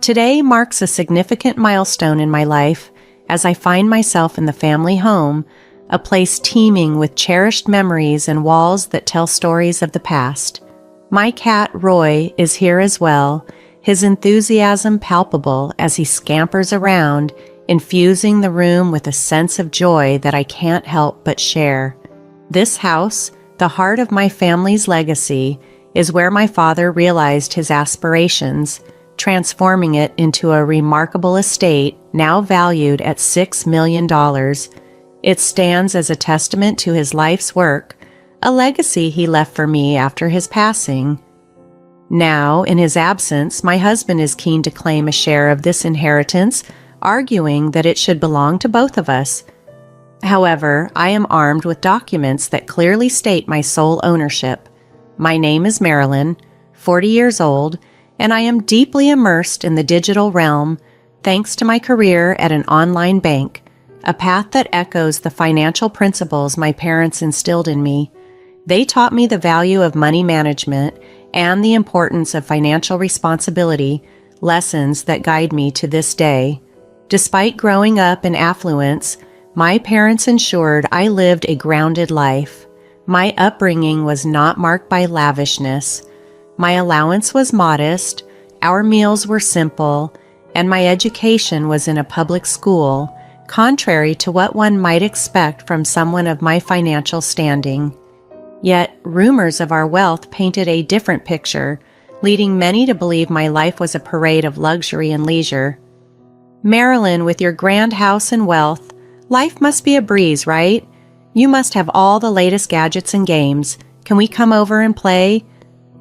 Today marks a significant milestone in my life as I find myself in the family home, a place teeming with cherished memories and walls that tell stories of the past. My cat, Roy, is here as well, his enthusiasm palpable as he scampers around, infusing the room with a sense of joy that I can't help but share. This house, the heart of my family's legacy, is where my father realized his aspirations, transforming it into a remarkable estate now valued at $6 million. It stands as a testament to his life's work, a legacy he left for me after his passing. Now, in his absence, my husband is keen to claim a share of this inheritance, arguing that it should belong to both of us. However, I am armed with documents that clearly state my sole ownership. My name is Marilyn, 40 years old, and I am deeply immersed in the digital realm thanks to my career at an online bank, a path that echoes the financial principles my parents instilled in me. They taught me the value of money management and the importance of financial responsibility, lessons that guide me to this day. Despite growing up in affluence, my parents ensured I lived a grounded life. My upbringing was not marked by lavishness. My allowance was modest, our meals were simple, and my education was in a public school, contrary to what one might expect from someone of my financial standing. Yet, rumors of our wealth painted a different picture, leading many to believe my life was a parade of luxury and leisure. Marilyn, with your grand house and wealth, life must be a breeze, right? You must have all the latest gadgets and games. Can we come over and play?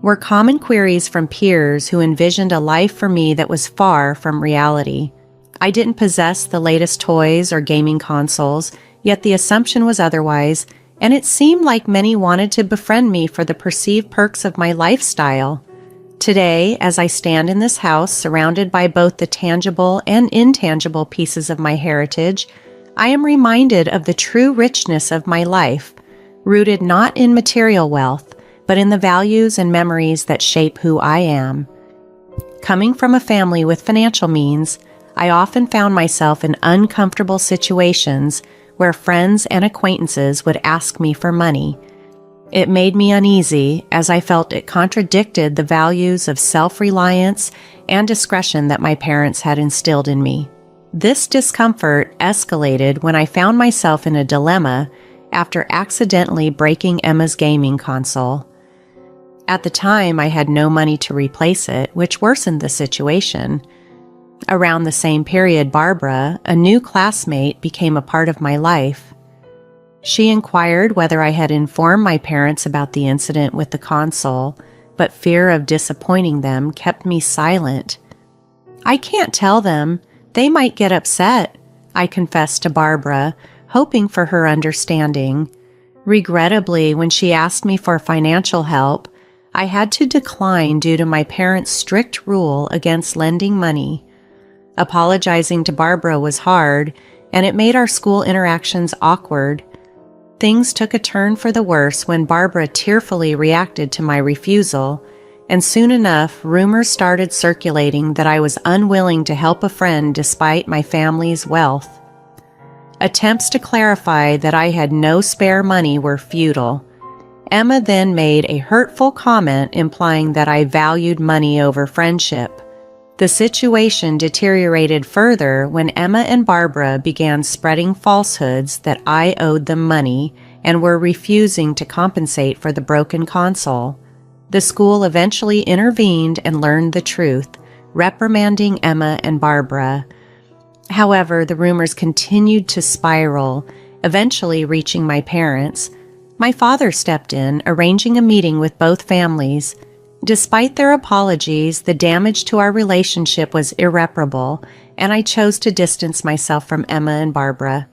Were common queries from peers who envisioned a life for me that was far from reality. I didn't possess the latest toys or gaming consoles, yet the assumption was otherwise, and it seemed like many wanted to befriend me for the perceived perks of my lifestyle. Today, as I stand in this house surrounded by both the tangible and intangible pieces of my heritage, I am reminded of the true richness of my life, rooted not in material wealth, but in the values and memories that shape who I am. Coming from a family with financial means, I often found myself in uncomfortable situations where friends and acquaintances would ask me for money. It made me uneasy as I felt it contradicted the values of self-reliance and discretion that my parents had instilled in me. This discomfort escalated when I found myself in a dilemma after accidentally breaking Emma's gaming console. At the time, I had no money to replace it, which worsened the situation. Around the same period, Barbara, a new classmate, became a part of my life. She inquired whether I had informed my parents about the incident with the console, but fear of disappointing them kept me silent. "I can't tell them. They might get upset," I confessed to Barbara, hoping for her understanding. Regrettably, when she asked me for financial help, I had to decline due to my parents' strict rule against lending money. Apologizing to Barbara was hard, and it made our school interactions awkward. Things took a turn for the worse when Barbara tearfully reacted to my refusal, and soon enough, rumors started circulating that I was unwilling to help a friend despite my family's wealth. Attempts to clarify that I had no spare money were futile. Emma then made a hurtful comment implying that I valued money over friendship. The situation deteriorated further when Emma and Barbara began spreading falsehoods that I owed them money and were refusing to compensate for the broken console. The school eventually intervened and learned the truth, reprimanding Emma and Barbara. However, the rumors continued to spiral, eventually reaching my parents. My father stepped in, arranging a meeting with both families. Despite their apologies, the damage to our relationship was irreparable, and I chose to distance myself from Emma and Barbara.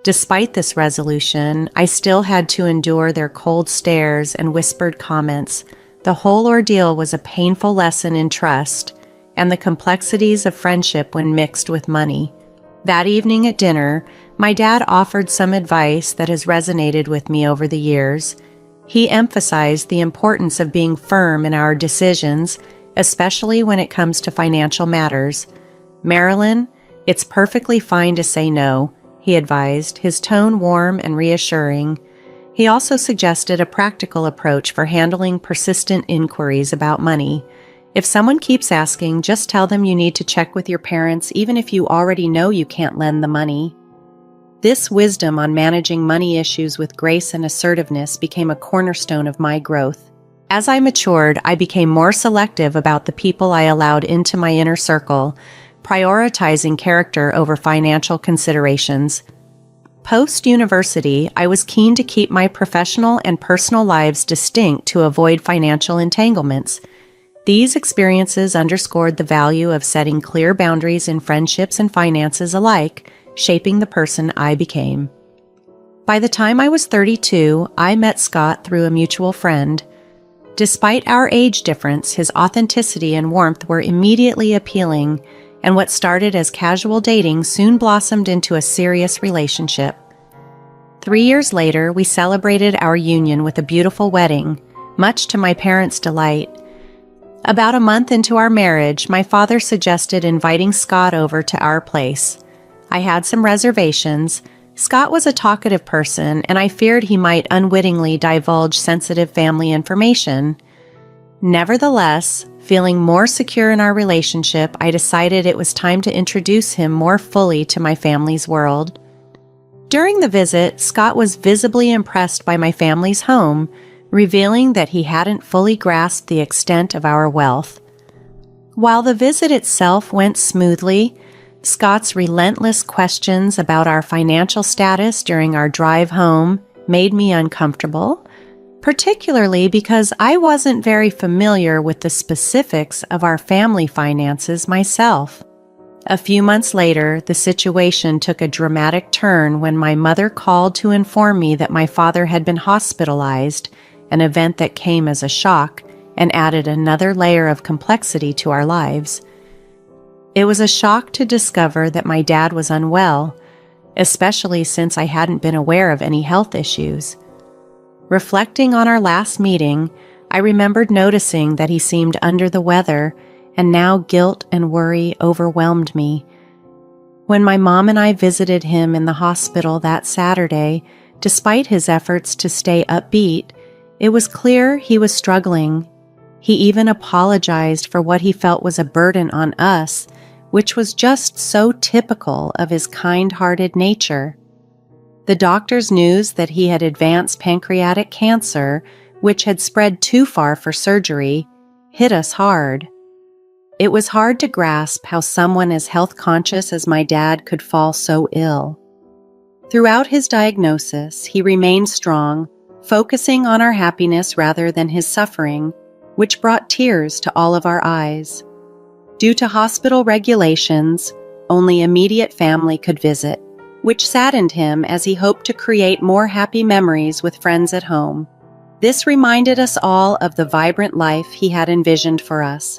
Despite this resolution, I still had to endure their cold stares and whispered comments. The whole ordeal was a painful lesson in trust and the complexities of friendship when mixed with money. That evening at dinner, my dad offered some advice that has resonated with me over the years. He emphasized the importance of being firm in our decisions especially when it comes to financial matters. Marilyn, it's perfectly fine to say no, he advised, his tone warm and reassuring. He also suggested a practical approach for handling persistent inquiries about money. If someone keeps asking, just tell them you need to check with your parents even if you already know you can't lend the money. This wisdom on managing money issues with grace and assertiveness became a cornerstone of my growth. As I matured, I became more selective about the people I allowed into my inner circle, prioritizing character over financial considerations. Post-university, I was keen to keep my professional and personal lives distinct to avoid financial entanglements. These experiences underscored the value of setting clear boundaries in friendships and finances alike, shaping the person I became. By the time I was 32, I met Scott through a mutual friend. Despite our age difference, his authenticity and warmth were immediately appealing, and what started as casual dating soon blossomed into a serious relationship. 3 years later, we celebrated our union with a beautiful wedding, much to my parents' delight. About a month into our marriage, my father suggested inviting Scott over to our place. I had some reservations. Scott was a talkative person, and I feared he might unwittingly divulge sensitive family information. Nevertheless, feeling more secure in our relationship, I decided it was time to introduce him more fully to my family's world. During the visit, Scott was visibly impressed by my family's home, revealing that he hadn't fully grasped the extent of our wealth. While the visit itself went smoothly, Scott's relentless questions about our financial status during our drive home made me uncomfortable, particularly because I wasn't very familiar with the specifics of our family finances myself. A few months later, the situation took a dramatic turn when my mother called to inform me that my father had been hospitalized, an event that came as a shock and added another layer of complexity to our lives. It was a shock to discover that my dad was unwell, especially since I hadn't been aware of any health issues. Reflecting on our last meeting, I remembered noticing that he seemed under the weather, and now guilt and worry overwhelmed me. When my mom and I visited him in the hospital that Saturday, despite his efforts to stay upbeat, it was clear he was struggling. He even apologized for what he felt was a burden on us, which was just so typical of his kind-hearted nature. The doctor's news that he had advanced pancreatic cancer, which had spread too far for surgery, hit us hard. It was hard to grasp how someone as health-conscious as my dad could fall so ill. Throughout his diagnosis, he remained strong, focusing on our happiness rather than his suffering, which brought tears to all of our eyes. Due to hospital regulations, only immediate family could visit, which saddened him as he hoped to create more happy memories with friends at home. This reminded us all of the vibrant life he had envisioned for us.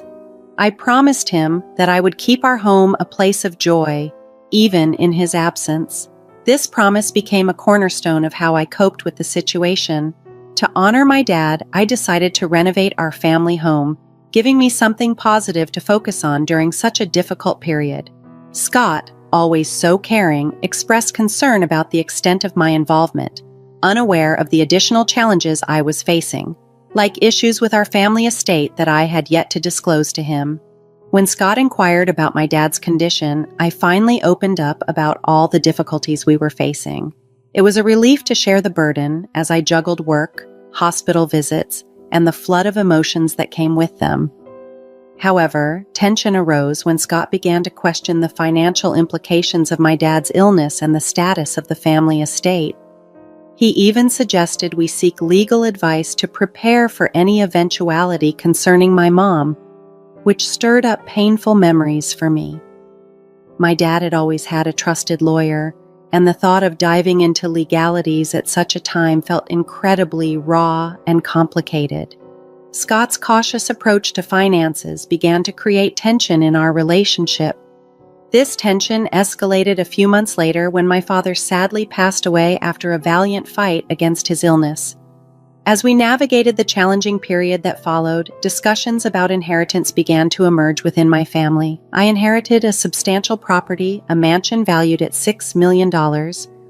I promised him that I would keep our home a place of joy, even in his absence. This promise became a cornerstone of how I coped with the situation. To honor my dad, I decided to renovate our family home, giving me something positive to focus on during such a difficult period. Scott, always so caring, expressed concern about the extent of my involvement, unaware of the additional challenges I was facing, like issues with our family estate that I had yet to disclose to him. When Scott inquired about my dad's condition, I finally opened up about all the difficulties we were facing. It was a relief to share the burden as I juggled work, hospital visits, and the flood of emotions that came with them. However, tension arose when Scott began to question the financial implications of my dad's illness and the status of the family estate. He even suggested we seek legal advice to prepare for any eventuality concerning my mom, which stirred up painful memories for me. My dad had always had a trusted lawyer, and the thought of diving into legalities at such a time felt incredibly raw and complicated. Scott's cautious approach to finances began to create tension in our relationship. This tension escalated a few months later when my father sadly passed away after a valiant fight against his illness. As we navigated the challenging period that followed, discussions about inheritance began to emerge within my family. I inherited a substantial property, a mansion valued at $6 million,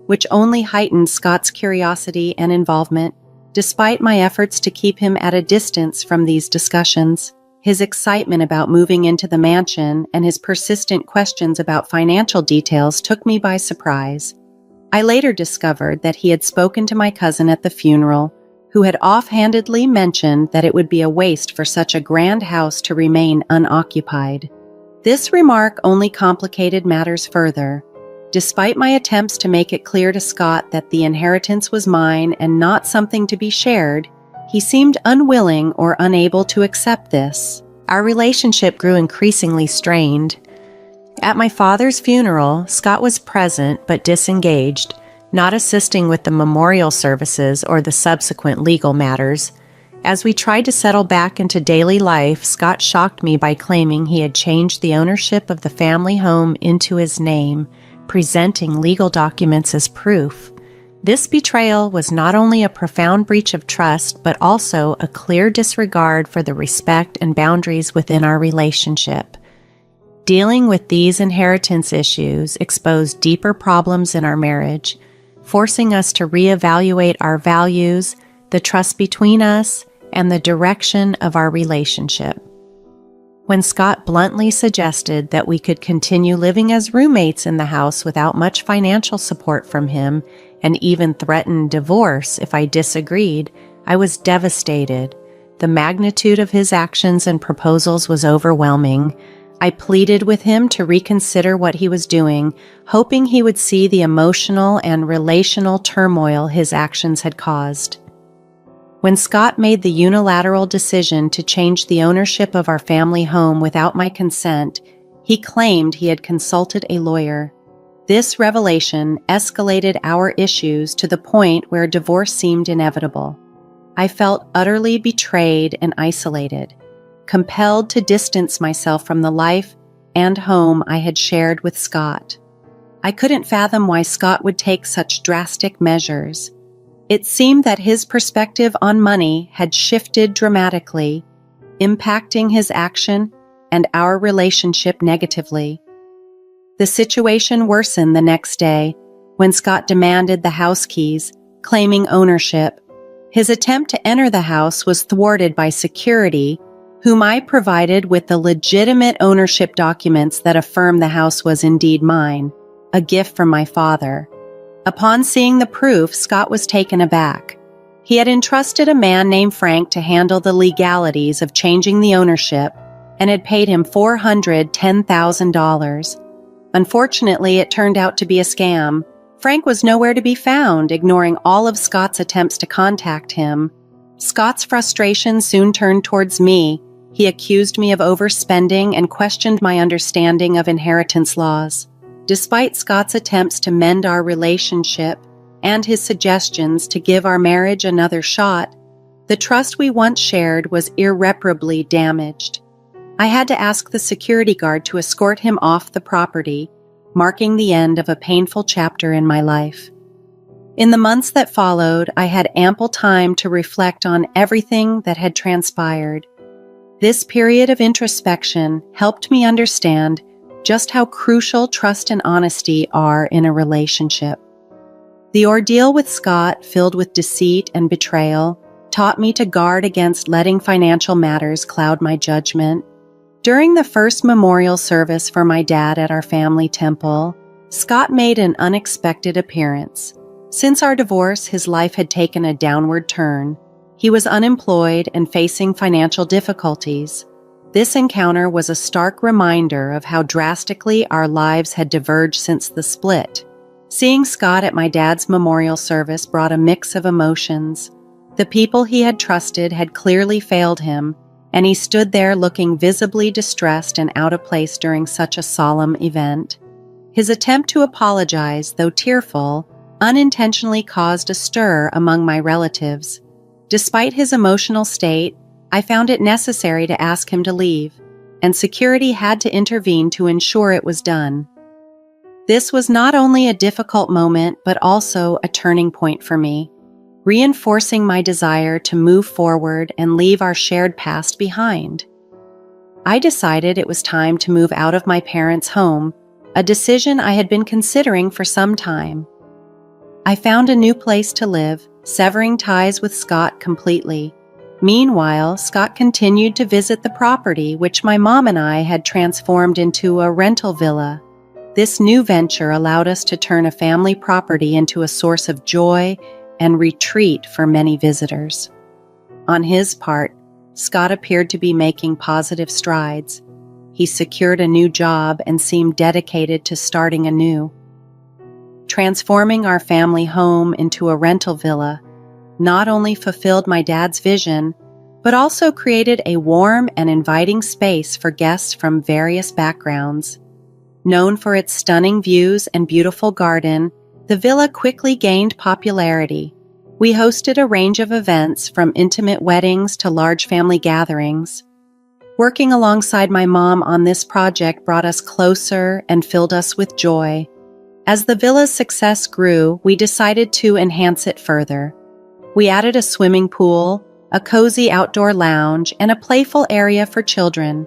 which only heightened Scott's curiosity and involvement. Despite my efforts to keep him at a distance from these discussions, his excitement about moving into the mansion and his persistent questions about financial details took me by surprise. I later discovered that he had spoken to my cousin at the funeral, who had offhandedly mentioned that it would be a waste for such a grand house to remain unoccupied. This remark only complicated matters further. Despite my attempts to make it clear to Scott that the inheritance was mine and not something to be shared, he seemed unwilling or unable to accept this. Our relationship grew increasingly strained. At my father's funeral, Scott was present but disengaged, not assisting with the memorial services or the subsequent legal matters. As we tried to settle back into daily life, Scott shocked me by claiming he had changed the ownership of the family home into his name, presenting legal documents as proof. This betrayal was not only a profound breach of trust, but also a clear disregard for the respect and boundaries within our relationship. Dealing with these inheritance issues exposed deeper problems in our marriage, forcing us to reevaluate our values, the trust between us, and the direction of our relationship. When Scott bluntly suggested that we could continue living as roommates in the house without much financial support from him, and even threatened divorce if I disagreed, I was devastated. The magnitude of his actions and proposals was overwhelming. I pleaded with him to reconsider what he was doing, hoping he would see the emotional and relational turmoil his actions had caused. When Scott made the unilateral decision to change the ownership of our family home without my consent, he claimed he had consulted a lawyer. This revelation escalated our issues to the point where divorce seemed inevitable. I felt utterly betrayed and isolated, compelled to distance myself from the life and home I had shared with Scott. I couldn't fathom why Scott would take such drastic measures. It seemed that his perspective on money had shifted dramatically, impacting his action and our relationship negatively. The situation worsened the next day when Scott demanded the house keys, claiming ownership. His attempt to enter the house was thwarted by security, whom I provided with the legitimate ownership documents that affirm the house was indeed mine, a gift from my father. Upon seeing the proof, Scott was taken aback. He had entrusted a man named Frank to handle the legalities of changing the ownership and had paid him $410,000. Unfortunately, it turned out to be a scam. Frank was nowhere to be found, ignoring all of Scott's attempts to contact him. Scott's frustration soon turned towards me. He accused me of overspending and questioned my understanding of inheritance laws. Despite Scott's attempts to mend our relationship and his suggestions to give our marriage another shot, the trust we once shared was irreparably damaged. I had to ask the security guard to escort him off the property, marking the end of a painful chapter in my life. In the months that followed, I had ample time to reflect on everything that had transpired. This period of introspection helped me understand just how crucial trust and honesty are in a relationship. The ordeal with Scott, filled with deceit and betrayal, taught me to guard against letting financial matters cloud my judgment. During the first memorial service for my dad at our family temple, Scott made an unexpected appearance. Since our divorce, his life had taken a downward turn. He was unemployed and facing financial difficulties. This encounter was a stark reminder of how drastically our lives had diverged since the split. Seeing Scott at my dad's memorial service brought a mix of emotions. The people he had trusted had clearly failed him, and he stood there looking visibly distressed and out of place during such a solemn event. His attempt to apologize, though tearful, unintentionally caused a stir among my relatives. Despite his emotional state, I found it necessary to ask him to leave, and security had to intervene to ensure it was done. This was not only a difficult moment, but also a turning point for me. reinforcing my desire to move forward and leave our shared past behind. I decided it was time to move out of my parents' home, a decision I had been considering for some time. I found a new place to live, severing ties with Scott completely. Meanwhile, Scott continued to visit the property, which my mom and I had transformed into a rental villa. This new venture allowed us to turn a family property into a source of joy and retreat for many visitors. On his part, Scott appeared to be making positive strides. He secured a new job and seemed dedicated to starting anew. Transforming our family home into a rental villa not only fulfilled my dad's vision, but also created a warm and inviting space for guests from various backgrounds. Known for its stunning views and beautiful garden, the villa quickly gained popularity. We hosted a range of events from intimate weddings to large family gatherings. Working alongside my mom on this project brought us closer and filled us with joy. As the villa's success grew, we decided to enhance it further. We added a swimming pool, a cozy outdoor lounge, and a playful area for children.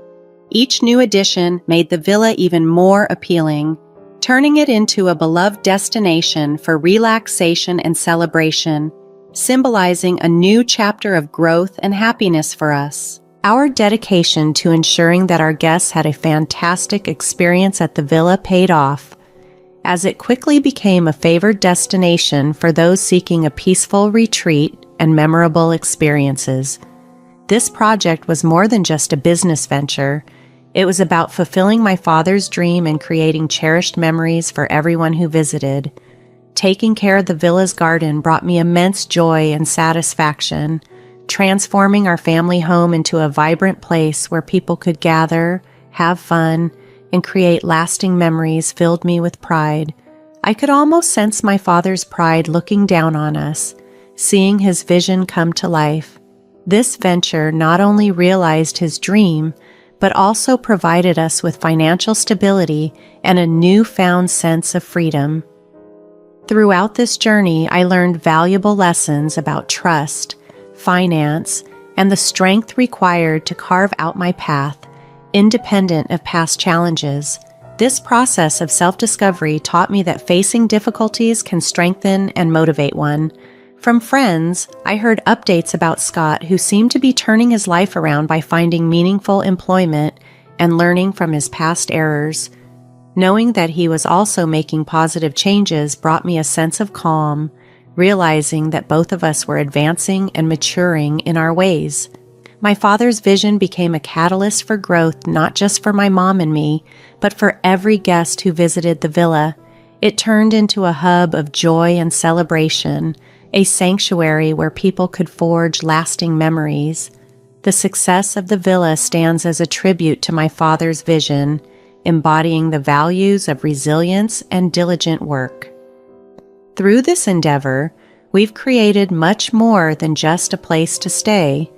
Each new addition made the villa even more appealing, turning it into a beloved destination for relaxation and celebration, symbolizing a new chapter of growth and happiness for us. Our dedication to ensuring that our guests had a fantastic experience at the villa paid off, as it quickly became a favored destination for those seeking a peaceful retreat and memorable experiences. This project was more than just a business venture. It was about fulfilling my father's dream and creating cherished memories for everyone who visited. Taking care of the villa's garden brought me immense joy and satisfaction. Transforming our family home into a vibrant place where people could gather, have fun, and create lasting memories filled me with pride. I could almost sense my father's pride looking down on us, seeing his vision come to life. This venture not only realized his dream, but also provided us with financial stability and a newfound sense of freedom. Throughout this journey, I learned valuable lessons about trust, finance, and the strength required to carve out my path, independent of past challenges. This process of self-discovery taught me that facing difficulties can strengthen and motivate one. From friends, I heard updates about Scott, who seemed to be turning his life around by finding meaningful employment and learning from his past errors. Knowing that he was also making positive changes brought me a sense of calm, realizing that both of us were advancing and maturing in our ways. My father's vision became a catalyst for growth, not just for my mom and me, but for every guest who visited the villa. It turned into a hub of joy and celebration, a sanctuary where people could forge lasting memories. The success of the villa stands as a tribute to my father's vision, embodying the values of resilience and diligent work. Through this endeavor, we've created much more than just a place to stay.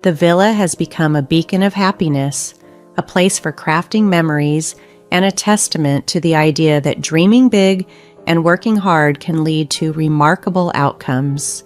The villa has become a beacon of happiness, a place for crafting memories, and a testament to the idea that dreaming big and working hard can lead to remarkable outcomes.